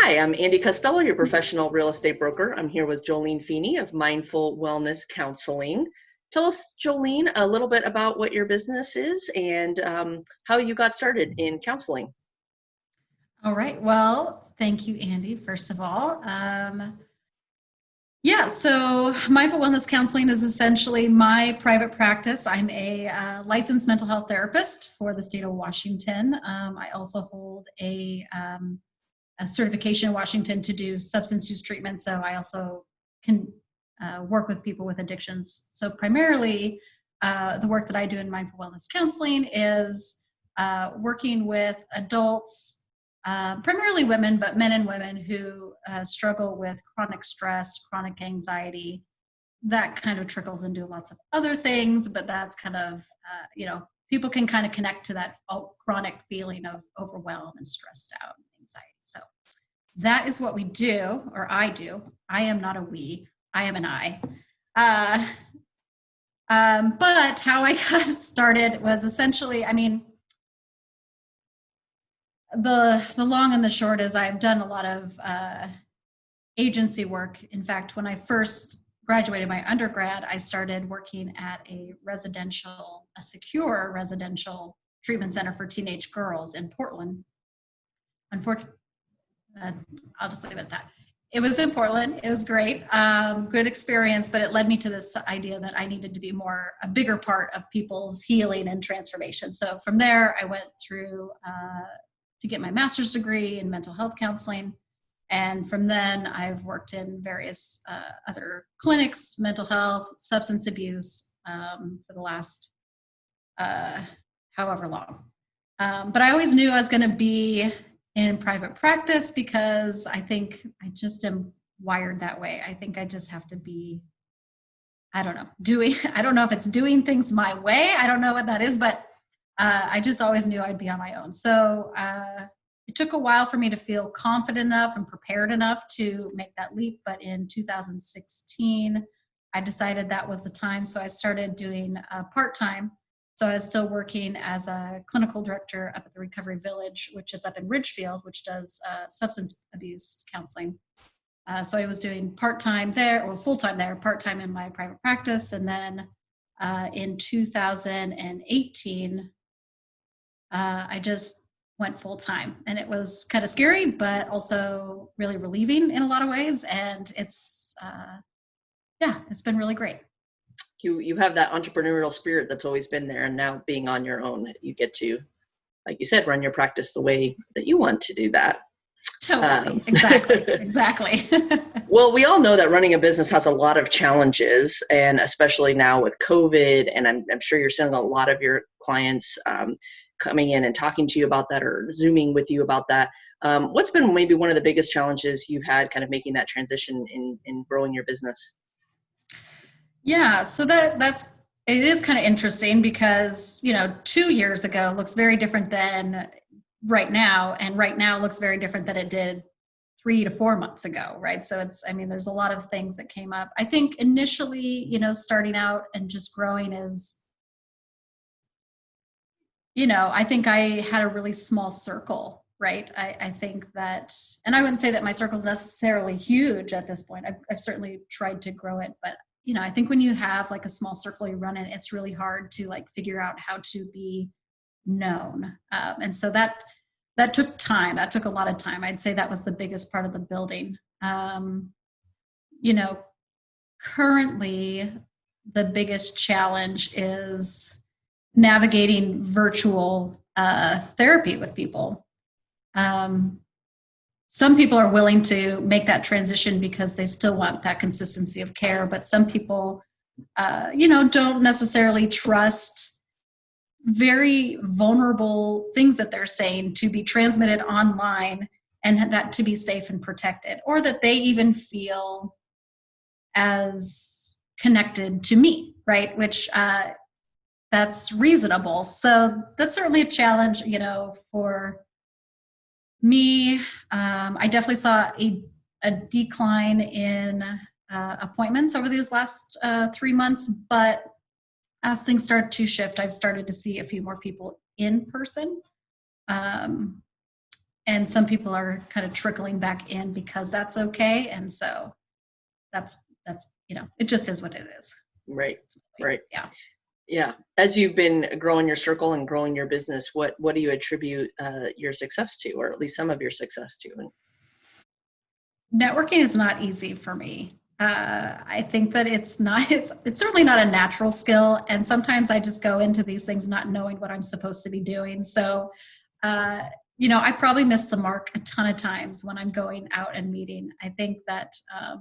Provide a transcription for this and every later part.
Hi, I'm Andy Costello, your professional real estate broker. I'm here with Jolene Feeney of Mindful Wellness Counseling. Tell us, Jolene, a little bit about what your business is and how you got started in counseling. All right. Well, thank you, Andy, first of all. So Mindful Wellness Counseling is essentially my private practice. I'm a licensed mental health therapist for the state of Washington. I also hold a certification in Washington to do substance use treatment. So I also can work with people with addictions. So primarily, the work that I do in Mindful Wellness Counseling is working with adults, primarily women, but men and women who struggle with chronic stress, chronic anxiety. That kind of trickles into lots of other things, but that's kind of, people can kind of connect to that chronic feeling of overwhelm and stressed out and anxiety. So that is what we do, or I do. I am not a we, I am an I. But how I got started was essentially, the long and the short is I've done a lot of agency work. In fact, when I first graduated my undergrad, I started working at a secure residential treatment center for teenage girls in Portland. Unfortunately, I'll just leave it at that. It was in Portland. It was great, good experience, but it led me to this idea that I needed to be a bigger part of people's healing and transformation. So from there, I went through to get my master's degree in mental health counseling. And from then, I've worked in various other clinics, mental health, substance abuse for the last however long. But I always knew I was going to be in private practice because I think I just am wired that way. I think I just have to be, I don't know if it's doing things my way. I don't know what that is, but I just always knew I'd be on my own. So it took a while for me to feel confident enough and prepared enough to make that leap. But in 2016, I decided that was the time. So I started doing part-time. So I was still working as a clinical director up at the Recovery Village, which is up in Ridgefield, which does substance abuse counseling. So I was doing part-time there, or full-time there, part-time in my private practice. And then in 2018, I just went full-time. And it was kind of scary, but also really relieving in a lot of ways. And it's been really great. You have that entrepreneurial spirit that's always been there, and now being on your own, you get to, like you said, run your practice the way that you want to do that. Totally. Exactly. Well, we all know that running a business has a lot of challenges, and especially now with COVID, and I'm sure you're seeing a lot of your clients coming in and talking to you about that or Zooming with you about that. What's been maybe one of the biggest challenges you've had kind of making that transition in growing your business? Yeah, so it is kind of interesting because, 2 years ago looks very different than right now, and right now looks very different than it did 3 to 4 months ago, right? So there's a lot of things that came up. I think initially, starting out and just growing is, I think I had a really small circle, right? I think that, and I wouldn't say that my circle is necessarily huge at this point. I've certainly tried to grow it, but I think when you have like a small circle you run in, it's really hard to like figure out how to be known. And so that took time. That took a lot of time. I'd say that was the biggest part of the building. Currently the biggest challenge is navigating virtual therapy with people. Some people are willing to make that transition because they still want that consistency of care, but some people, don't necessarily trust very vulnerable things that they're saying to be transmitted online and that to be safe and protected, or that they even feel as connected to me, right? Which that's reasonable. So that's certainly a challenge, for me. I definitely saw a decline in appointments over these last 3 months, but as things start to shift, I've started to see a few more people in person. and some people are kind of trickling back in because that's okay. And so that's, it just is what it is. Right. Really, Right. yeah. Yeah. As you've been growing your circle and growing your business, what do you attribute your success to, or at least some of your success to? Networking is not easy for me. I think that it's certainly not a natural skill. And sometimes I just go into these things not knowing what I'm supposed to be doing. So, I probably miss the mark a ton of times when I'm going out and meeting. I think that, I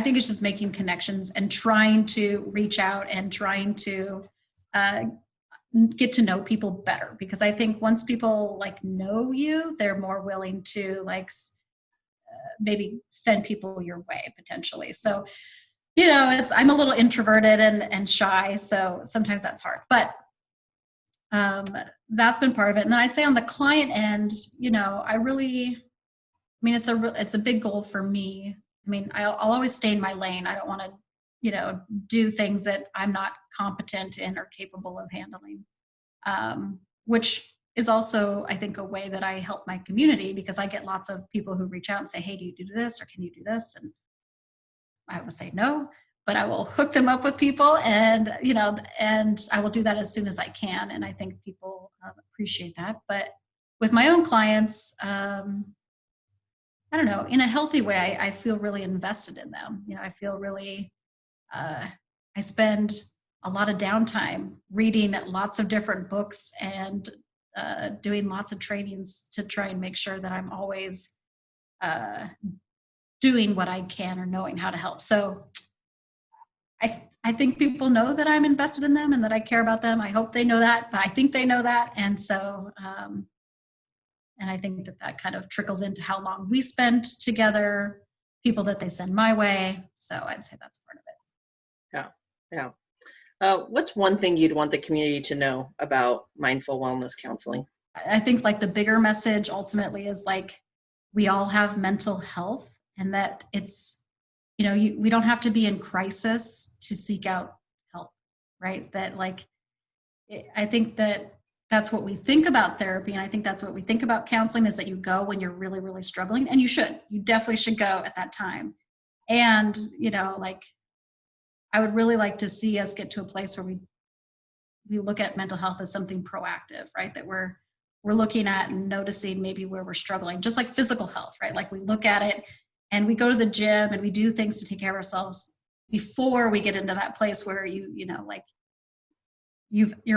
think it's just making connections and trying to reach out and trying to get to know people better, because I think once people know you, they're more willing to maybe send people your way potentially. So, I'm a little introverted and shy, so sometimes that's hard, but that's been part of it. And then I'd say on the client end, it's a big goal for me. I'll always stay in my lane. I don't want to, do things that I'm not competent in or capable of handling, which is also, I think, a way that I help my community, because I get lots of people who reach out and say, hey, do you do this, or can you do this? And I will say no, but I will hook them up with people, and I will do that as soon as I can. And I think people appreciate that. But with my own clients, I don't know, in a healthy way, I feel really invested in them. I feel really, I spend a lot of downtime reading lots of different books and doing lots of trainings to try and make sure that I'm always doing what I can or knowing how to help. So I think people know that I'm invested in them and that I care about them. I hope they know that, but I think they know that. And so, and I think that kind of trickles into how long we spend together, people that they send my way. So I'd say that's part of it. Yeah. What's one thing you'd want the community to know about mindful wellness counseling? I think the bigger message ultimately is we all have mental health, and that it's, we don't have to be in crisis to seek out help, right? That I think that's what we think about therapy. And I think that's what we think about counseling, is that you go when you're really, really struggling, and you definitely should go at that time. And, I would really like to see us get to a place where we look at mental health as something proactive, right? That we're looking at and noticing maybe where we're struggling, just like physical health, right? We look at it and we go to the gym and we do things to take care of ourselves before we get into that place where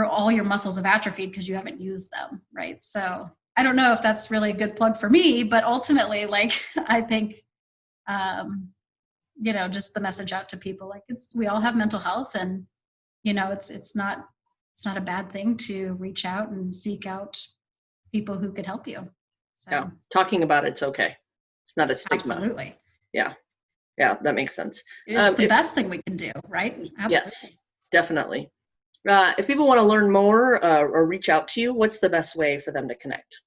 all your muscles have atrophied because you haven't used them, right? So I don't know if that's really a good plug for me, but ultimately, I think, just the message out to people, we all have mental health, and, it's not a bad thing to reach out and seek out people who could help you. So, yeah. Talking about it's okay. It's not a stigma. Absolutely. Yeah. Yeah. That makes sense. It's the best thing we can do, right? Absolutely. Yes, definitely. If people want to learn more or reach out to you, what's the best way for them to connect?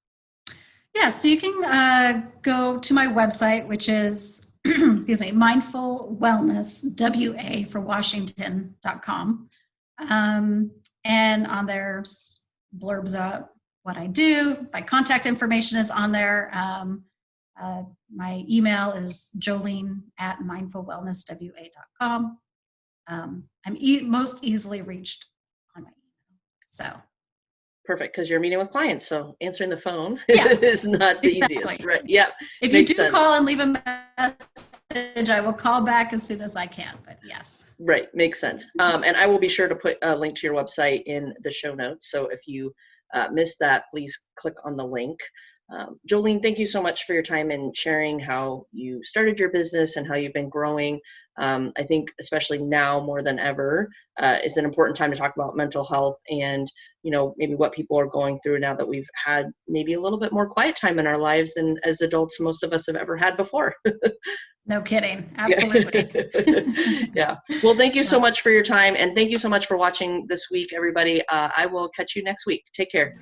Yeah, so you can go to my website, which is, Mindful Wellness, WA for Washington.com. And on there's blurbs about what I do. My contact information is on there. My email is jolene@mindfulwellnesswa.com. I'm most easily reached on my email. So perfect, because you're meeting with clients, so answering the phone is not the easiest, right? Yeah. If you do call and leave a message, I will call back as soon as I can. But yes. Right, makes sense. And I will be sure to put a link to your website in the show notes. So if you missed that, please click on the link. Jolene, thank you so much for your time and sharing how you started your business and how you've been growing. I think especially now more than ever is an important time to talk about mental health and, maybe what people are going through now that we've had maybe a little bit more quiet time in our lives than as adults most of us have ever had before. No kidding. Absolutely. Yeah. Well, thank you so much for your time. And thank you so much for watching this week, everybody. I will catch you next week. Take care.